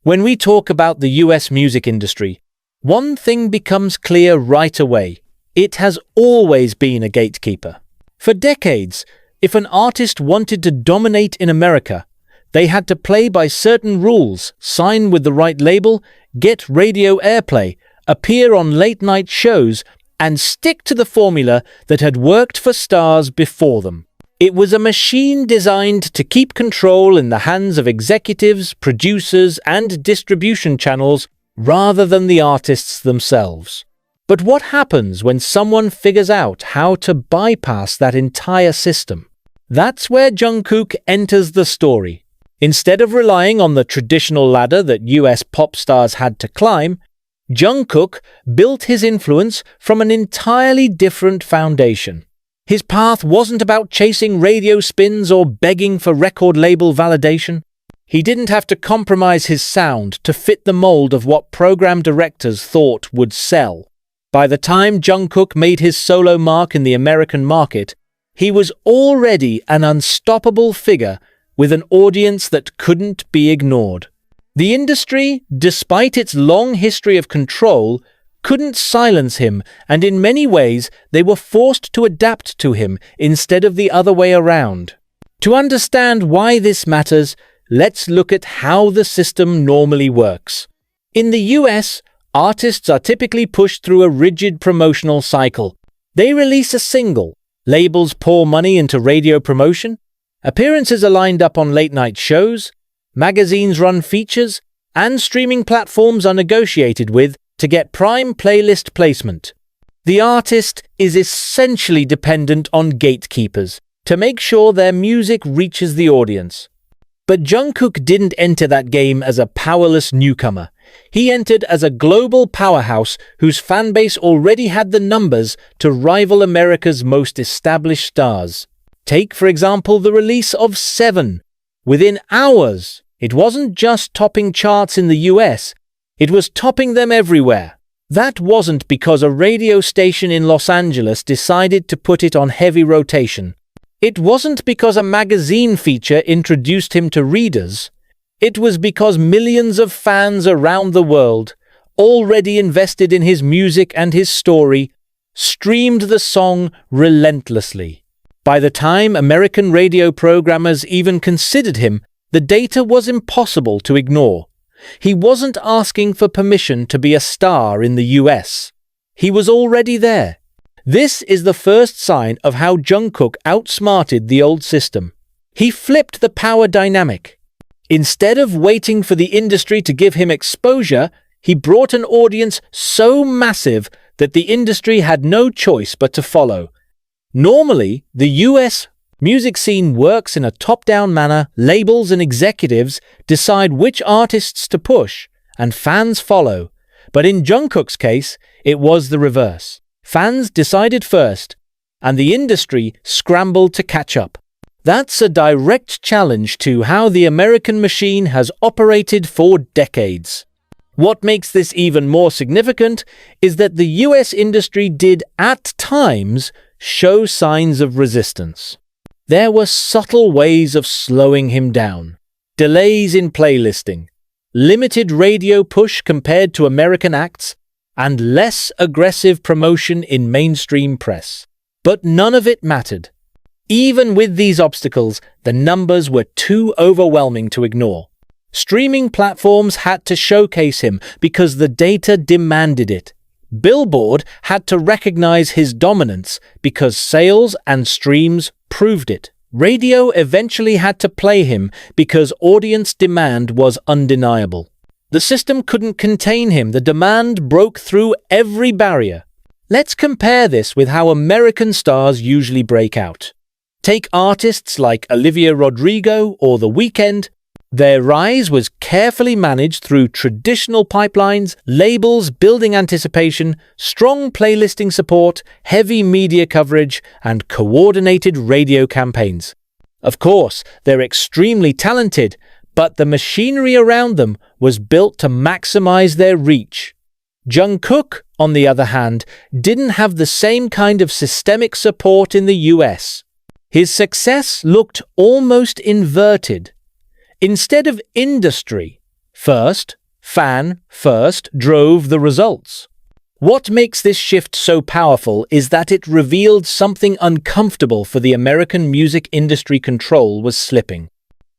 When we talk about the US music industry, one thing becomes clear right away. It has always been a gatekeeper. For decades, if an artist wanted to dominate in America, they had to play by certain rules, sign with the right label, get radio airplay, appear on late-night shows, and stick to the formula that had worked for stars before them. It was a machine designed to keep control in the hands of executives, producers, and distribution channels rather than the artists themselves. But what happens when someone figures out how to bypass that entire system? That's where Jungkook enters the story. Instead of relying on the traditional ladder that US pop stars had to climb, Jungkook built his influence from an entirely different foundation. His path wasn't about chasing radio spins or begging for record label validation. He didn't have to compromise his sound to fit the mold of what program directors thought would sell. By the time Jungkook made his solo mark in the American market, he was already an unstoppable figure with an audience that couldn't be ignored. The industry, despite its long history of control, couldn't silence him, and in many ways they were forced to adapt to him instead of the other way around. To understand why this matters, let's look at how the system normally works. In the US, artists are typically pushed through a rigid promotional cycle. They release a single, labels pour money into radio promotion, appearances are lined up on late-night shows, magazines run features, and streaming platforms are negotiated with to get prime playlist placement. The artist is essentially dependent on gatekeepers to make sure their music reaches the audience. But Jungkook didn't enter that game as a powerless newcomer. He entered as a global powerhouse whose fanbase already had the numbers to rival America's most established stars. Take, for example, the release of Seven. Within hours, it wasn't just topping charts in the US, it was topping them everywhere. That wasn't because a radio station in Los Angeles decided to put it on heavy rotation. It wasn't because a magazine feature introduced him to readers. It was because millions of fans around the world, already invested in his music and his story, streamed the song relentlessly. By the time American radio programmers even considered him, the data was impossible to ignore. He wasn't asking for permission to be a star in the US. He was already there. This is the first sign of how Jungkook outsmarted the old system. He flipped the power dynamic. Instead of waiting for the industry to give him exposure, he brought an audience so massive that the industry had no choice but to follow. Normally, the US music scene works in a top-down manner. Labels and executives decide which artists to push, and fans follow. But in Jungkook's case, it was the reverse. Fans decided first, and the industry scrambled to catch up. That's a direct challenge to how the American machine has operated for decades. What makes this even more significant is that the US industry did, at times, show signs of resistance. There were subtle ways of slowing him down. Delays in playlisting, limited radio push compared to American acts, and less aggressive promotion in mainstream press. But none of it mattered. Even with these obstacles, the numbers were too overwhelming to ignore. Streaming platforms had to showcase him because the data demanded it. Billboard had to recognize his dominance because sales and streams proved it. Radio eventually had to play him because audience demand was undeniable. The system couldn't contain him. The demand broke through every barrier. Let's compare this with how American stars usually break out. Take artists like Olivia Rodrigo or The Weeknd. Their rise was carefully managed through traditional pipelines, labels building anticipation, strong playlisting support, heavy media coverage, and coordinated radio campaigns. Of course, they're extremely talented, but the machinery around them was built to maximize their reach. Jungkook, on the other hand, didn't have the same kind of systemic support in the US. His success looked almost inverted. Instead of industry, First, fan first drove the results. What makes this shift so powerful is that it revealed something uncomfortable for the American music industry. Control was slipping.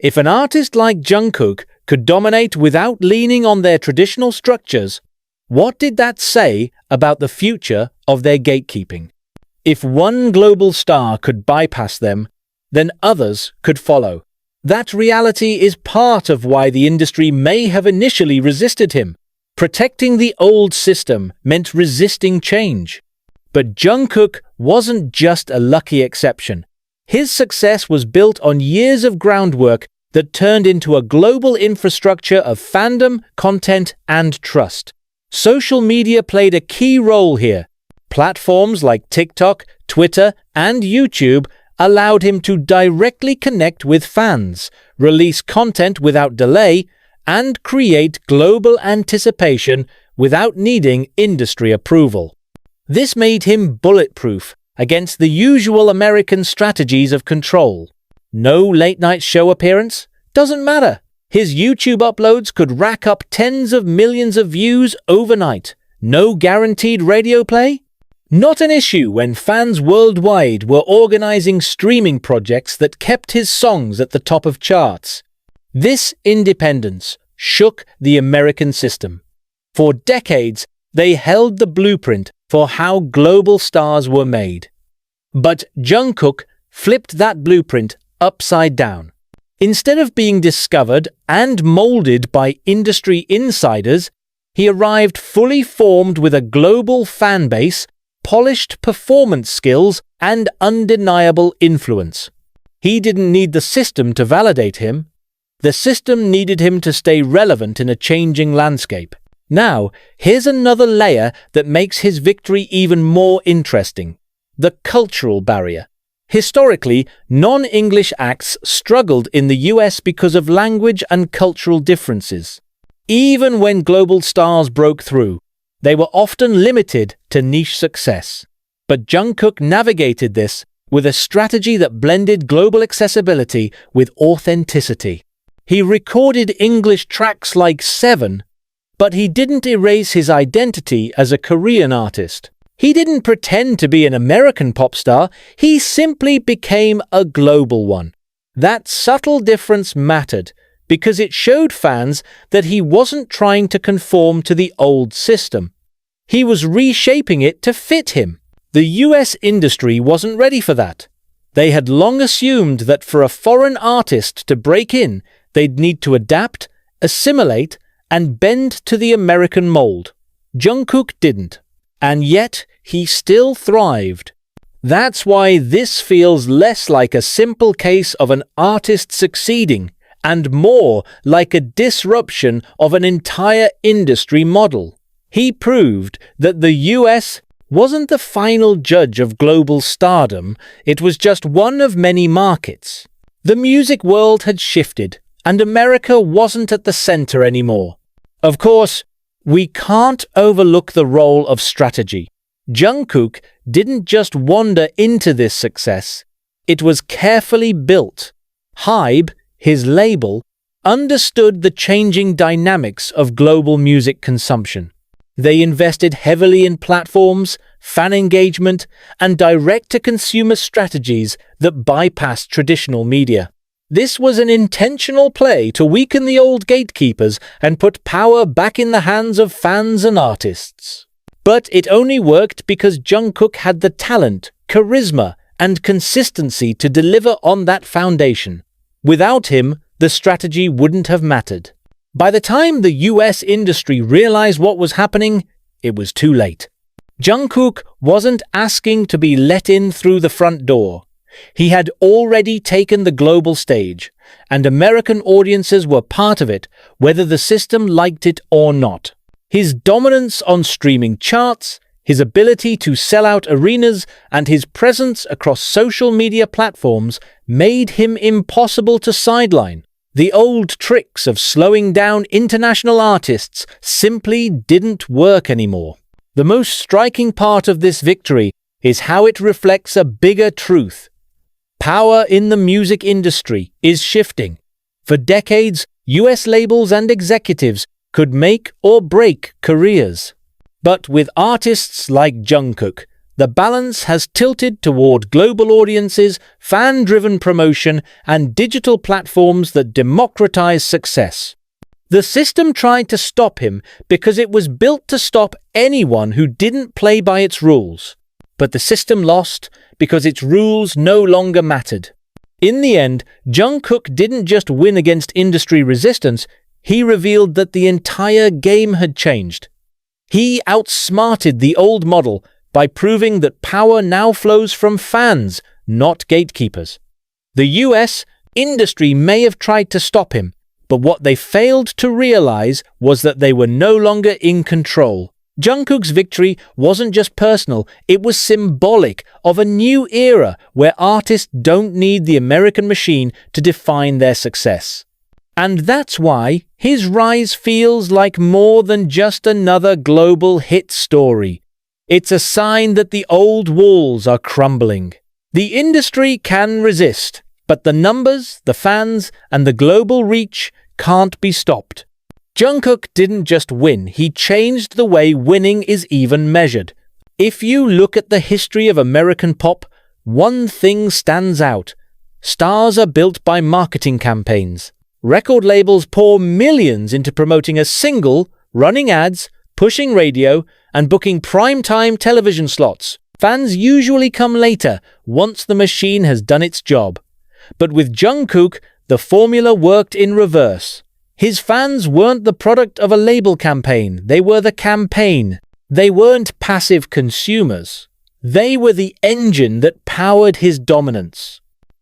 If an artist like Jungkook could dominate without leaning on their traditional structures, what did that say about the future of their gatekeeping? If one global star could bypass them, then others could follow. That reality is part of why the industry may have initially resisted him. Protecting the old system meant resisting change. But Jungkook wasn't just a lucky exception. His success was built on years of groundwork that turned into a global infrastructure of fandom, content, and trust. Social media played a key role here. Platforms like TikTok, Twitter, and YouTube allowed him to directly connect with fans, release content without delay, and create global anticipation without needing industry approval. This made him bulletproof against the usual American strategies of control. No late-night show appearance? Doesn't matter. His YouTube uploads could rack up tens of millions of views overnight. No guaranteed radio play? Not an issue when fans worldwide were organizing streaming projects that kept his songs at the top of charts. This independence shook the American system. For decades, they held the blueprint for how global stars were made. But Jungkook flipped that blueprint upside down. Instead of being discovered and molded by industry insiders, he arrived fully formed with a global fan base, polished performance skills, and undeniable influence. He didn't need the system to validate him. The system needed him to stay relevant in a changing landscape. Now, here's another layer that makes his victory even more interesting: the cultural barrier. Historically, non-English acts struggled in the US because of language and cultural differences. Even when global stars broke through, they were often limited to niche success. But Jungkook navigated this with a strategy that blended global accessibility with authenticity. He recorded English tracks like Seven, but he didn't erase his identity as a Korean artist. He didn't pretend to be an American pop star, he simply became a global one. That subtle difference mattered because it showed fans that he wasn't trying to conform to the old system. He was reshaping it to fit him. The US industry wasn't ready for that. They had long assumed that for a foreign artist to break in, they'd need to adapt, assimilate, and bend to the American mold. Jungkook didn't. And yet, he still thrived. That's why this feels less like a simple case of an artist succeeding and more like a disruption of an entire industry model. He proved that the US wasn't the final judge of global stardom, it was just one of many markets. The music world had shifted, and America wasn't at the center anymore. Of course, we can't overlook the role of strategy. Jungkook didn't just wander into this success, it was carefully built. HYBE, his label, understood the changing dynamics of global music consumption. They invested heavily in platforms, fan engagement, and direct-to-consumer strategies that bypassed traditional media. This was an intentional play to weaken the old gatekeepers and put power back in the hands of fans and artists. But it only worked because Jungkook had the talent, charisma, and consistency to deliver on that foundation. Without him, the strategy wouldn't have mattered. By the time the US industry realized what was happening, it was too late. Jungkook wasn't asking to be let in through the front door. He had already taken the global stage, and American audiences were part of it, whether the system liked it or not. His dominance on streaming charts, his ability to sell out arenas, and his presence across social media platforms made him impossible to sideline. The old tricks of slowing down international artists simply didn't work anymore. The most striking part of this victory is how it reflects a bigger truth. Power in the music industry is shifting. For decades, US labels and executives could make or break careers. But with artists like Jungkook, the balance has tilted toward global audiences, fan-driven promotion, and digital platforms that democratize success. The system tried to stop him because it was built to stop anyone who didn't play by its rules. But the system lost because its rules no longer mattered. In the end, Jungkook didn't just win against industry resistance, he revealed that the entire game had changed. He outsmarted the old model by proving that power now flows from fans, not gatekeepers. The US industry may have tried to stop him, but what they failed to realize was that they were no longer in control. Jungkook's victory wasn't just personal, it was symbolic of a new era where artists don't need the American machine to define their success. And that's why his rise feels like more than just another global hit story. It's a sign that the old walls are crumbling. The industry can resist, but the numbers, the fans, and the global reach can't be stopped. Jungkook didn't just win, he changed the way winning is even measured. If you look at the history of American pop, one thing stands out. Stars are built by marketing campaigns. Record labels pour millions into promoting a single, running ads, pushing radio, and booking prime-time television slots. Fans usually come later, once the machine has done its job. But with Jungkook, the formula worked in reverse. His fans weren't the product of a label campaign, they were the campaign. They weren't passive consumers. They were the engine that powered his dominance.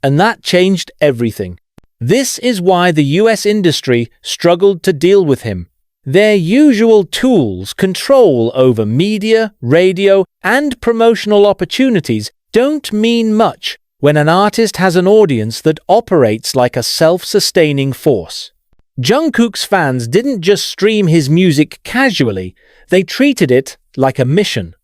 And that changed everything. This is why the US industry struggled to deal with him. Their usual tools, control over media, radio, and promotional opportunities, don't mean much when an artist has an audience that operates like a self-sustaining force. Jungkook's fans didn't just stream his music casually, they treated it like a mission.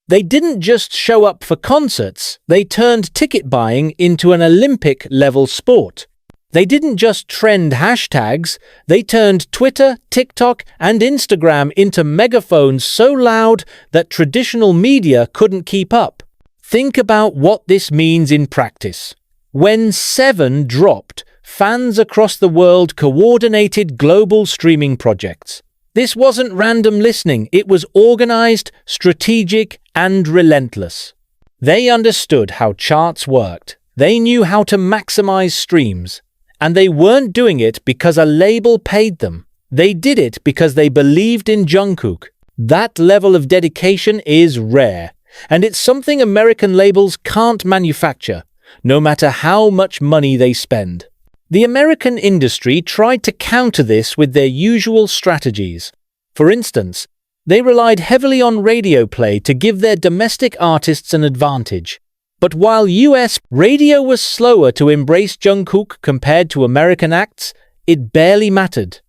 They didn't just show up for concerts, they turned ticket buying into an Olympic-level sport. They didn't just trend hashtags, they turned Twitter, TikTok, and Instagram into megaphones so loud that traditional media couldn't keep up. Think about what this means in practice. When Seven dropped, fans across the world coordinated global streaming projects. This wasn't random listening, it was organized, strategic, and relentless. They understood how charts worked. They knew how to maximize streams. And they weren't doing it because a label paid them. They did it because they believed in Jungkook. That level of dedication is rare, and it's something American labels can't manufacture, no matter how much money they spend. The American industry tried to counter this with their usual strategies. For instance, they relied heavily on radio play to give their domestic artists an advantage. But while US radio was slower to embrace Jungkook compared to American acts, it barely mattered.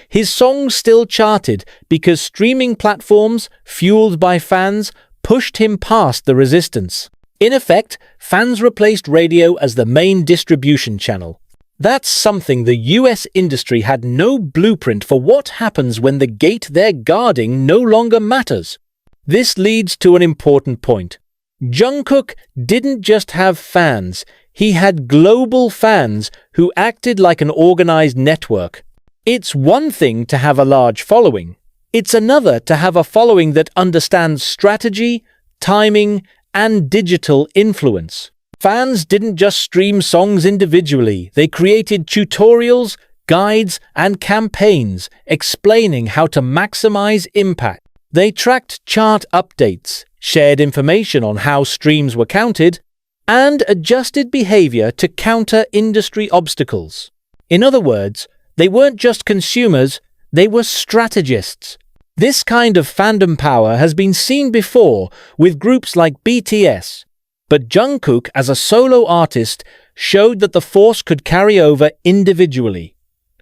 His songs still charted because streaming platforms, fueled by fans, pushed him past the resistance. In effect, fans replaced radio as the main distribution channel. That's something the US industry had no blueprint for. What happens when the gate they're guarding no longer matters. This leads to an important point. Jungkook didn't just have fans, he had global fans who acted like an organized network. It's one thing to have a large following. It's another to have a following that understands strategy, timing, and digital influence. Fans didn't just stream songs individually, they created tutorials, guides, and campaigns explaining how to maximize impact. They tracked chart updates, shared information on how streams were counted, and adjusted behavior to counter industry obstacles. In other words, they weren't just consumers, they were strategists. This kind of fandom power has been seen before with groups like BTS, but Jungkook as a solo artist showed that the force could carry over individually.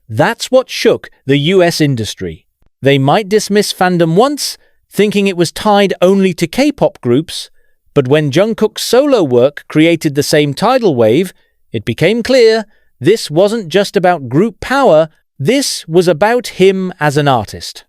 That's what shook the US industry. They might dismiss fandom once, thinking it was tied only to K-pop groups, but when Jungkook's solo work created the same tidal wave, it became clear this wasn't just about group power, This was about him as an artist.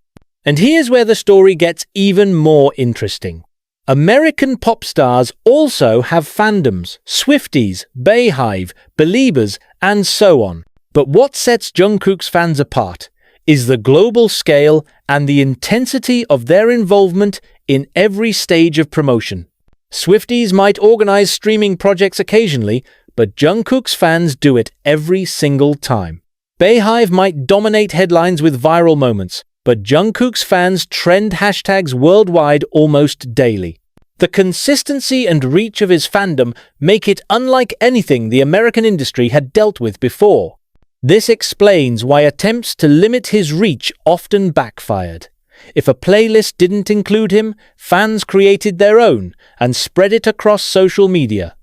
And here's where the story gets even more interesting. American pop stars also have fandoms, Swifties, Bayhive, Beliebers, and so on. But what sets Jungkook's fans apart is the global scale and the intensity of their involvement in every stage of promotion. Swifties might organize streaming projects occasionally, but Jungkook's fans do it every single time. Bayhive might dominate headlines with viral moments, but Jungkook's fans trend hashtags worldwide almost daily. The consistency and reach of his fandom make it unlike anything the American industry had dealt with before. This explains why attempts to limit his reach often backfired. If a playlist didn't include him, fans created their own and spread it across social media.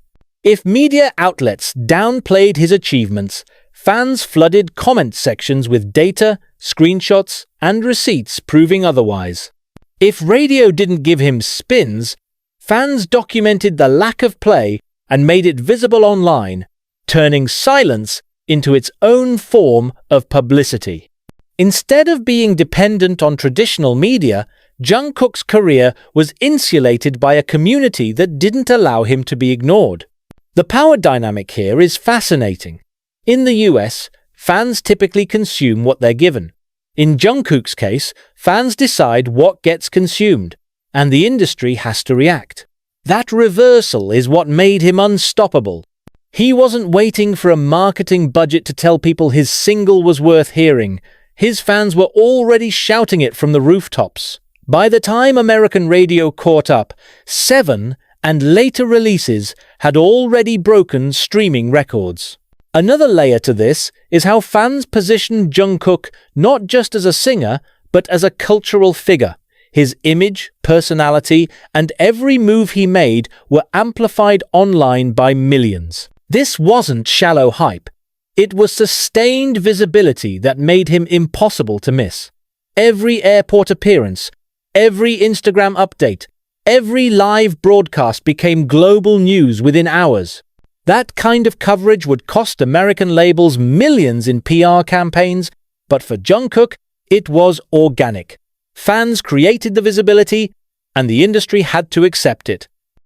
If media outlets downplayed his achievements, fans flooded comment sections with data, screenshots, and receipts proving otherwise. If radio didn't give him spins, fans documented the lack of play and made it visible online, turning silence into its own form of publicity. Instead of being dependent on traditional media, Jungkook's career was insulated by a community that didn't allow him to be ignored. The power dynamic here is fascinating. In the US, fans typically consume what they're given. In Jungkook's case, fans decide what gets consumed, and the industry has to react. That reversal is what made him unstoppable. He wasn't waiting for a marketing budget to tell people his single was worth hearing. His fans were already shouting it from the rooftops. By the time American radio caught up, 7 and later releases had already broken streaming records. Another layer to this is how fans positioned Jungkook not just as a singer, but as a cultural figure. His image, personality, and every move he made were amplified online by millions. This wasn't shallow hype. It was sustained visibility that made him impossible to miss. Every airport appearance, every Instagram update, every live broadcast became global news within hours. That kind of coverage would cost American labels millions in PR campaigns, but for Jungkook, it was organic. Fans created the visibility, and the industry had to accept it.